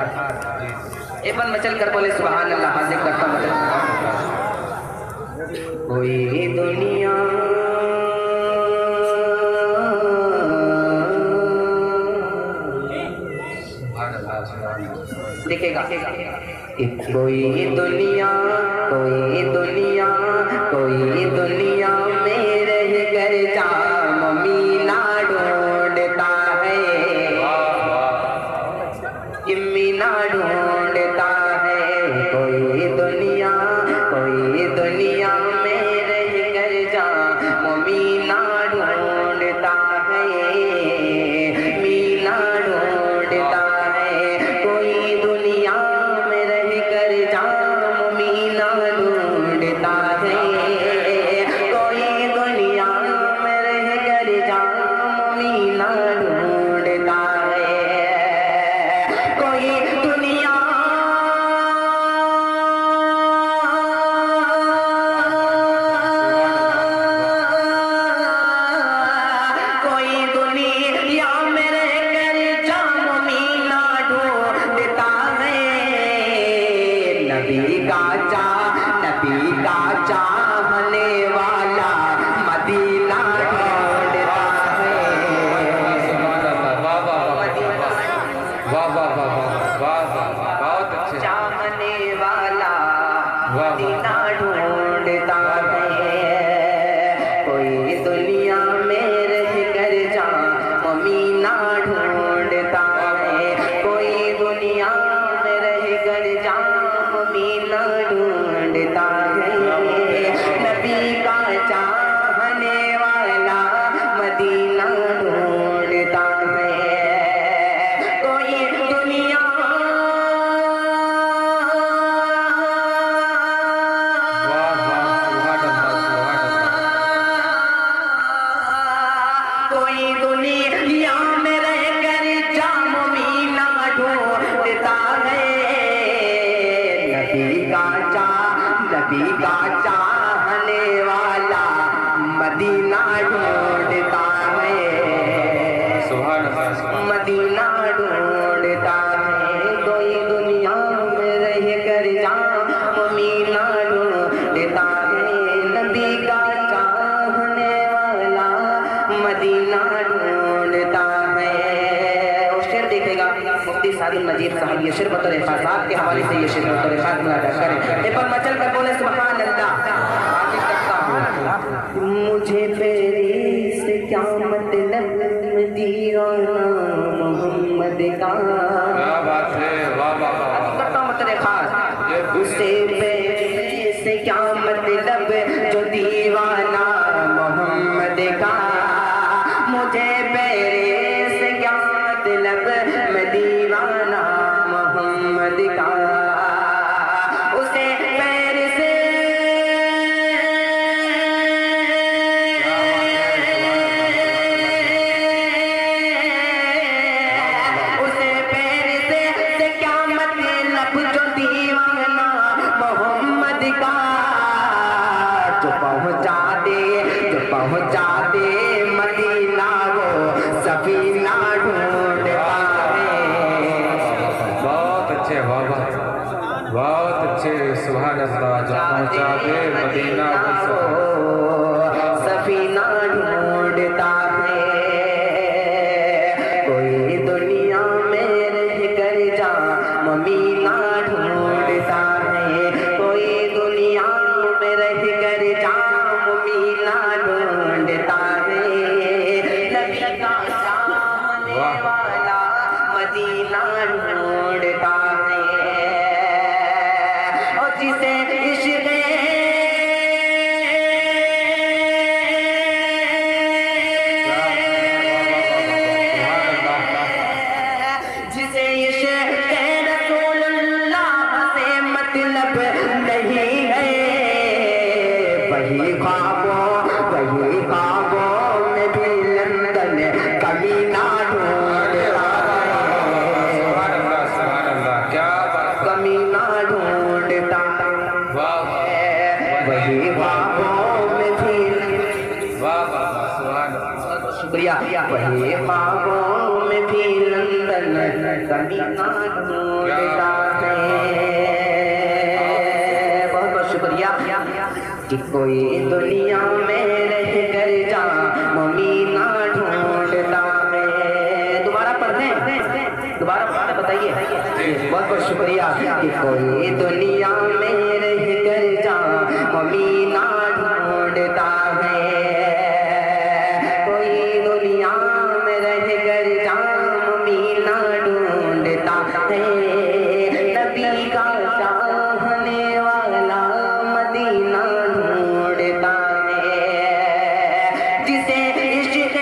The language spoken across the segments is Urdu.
ایک بار مچل کر بولے سبحان اللہ. حاضر کرتا مچل. کوئی دنیا دیکھے گا. کوئی دنیا میں رہ کر جام مینا ڈھونڈتا ہے. مینا ڈھونڈتا ہے. کوئی دنیا میں رہ کر جام مینا ڈھونڈتا ہے. مینا ڈھونڈتا ہے. کوئی دنیا میں رہ کر جام مینا ڈھونڈتا ہے. کوئی دنیا میں رہ کر جام مینا ڈھونڈتا ہے. کوئی دنیا میں رہ کر جام مینا ڈھونڈتا ہے. نبی کا چاہنے والا مدینہ ڈھونڈتا ہے. چاہنے والا مدینہ ڈھونڈتا ہے. کوئی دنیا میں رہ کر جام مینا ڈھونڈتا ہے. کوئی دنیا میں رہ کر جام مینا ڈھونڈتا ہے. نبی کا چاہنے والا مدینہ ڈھونڈتا ہے. کوئی دنیا میں رہ کر جام مینا ڈھونڈتا ہے. نبی کا چاہنے والا مدینہ ڈھونڈتا ہے. مدینہ ڈھونڈتا ہے. کوئی دنیا میں رہ کر جام مینا ڈھونڈتا ہے. نبی کا چاہنے والا مدینہ ڈھونڈتا ہے. اور شعر دیکھے گا مفتی سعد المجید صاحب یہ شعر بطور حفاظات کے حوالے سے یہ شعر بطور حفاظ ملاحظہ کریں. ایک بار مچل کر بولے سبحان اللہ. مجھے پیری سے کیا مطلب دیوانہ محمد کا. کرتا ہوں مطلب خاص. اسے پیری سے کیا مطلب جو دیوانہ محمد کا. مجھے پیری سے کیا مطلب میں دیوانہ محمد کا. اسے پیر سے کیا مطلب جو دیوانہ محمد کا. جو پہنچا دے مدینہ وہ سفینہ ڈھونڈتا ہے. بہت اچھے سبحان اللہ. جو پہنچا دے مدینہ وہ سفینہ ڈھونڈتا ہے. کوئی دنیا میں رہ کر جام مینا ڈھونڈتا ہے. کوئی دنیا میں رہ کر جام مینا ڈھونڈتا ہے. نبی کا چاہنے والا مدینہ ڈھونڈتا ہے. اور جسے عشق رسول اللہ سے مطلب نہیں ہے. وہی خوابوں میں بھی لندن کمینہ ڈھونڈتا ہے. کمینہ ڈھونڈتا ہے. وہی خوابوں میں بھی شکریہ. وہی خوابوں میں بھی لندن مدینہ ڈھونڈتا ہے بہت بہت شکریہ کہ کوئی دنیا میں رہ کر جا مدینہ ڈھونڈتا ہے دوبارہ پڑھتے ہیں دوبارہ بتائیے بہت بہت شکریہ کہ کوئی دنیا میں رہ کر جا مدینہ ڈھونڈتا ہے کوئی دنیا میں رہ کر جا مدینہ ڈھونڈتا ہے نبی کا چاہنے والا مدینہ ڈھونڈتا ہے جسے عشق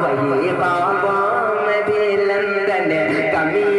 وہی خوابوں میں بھی لندن کمی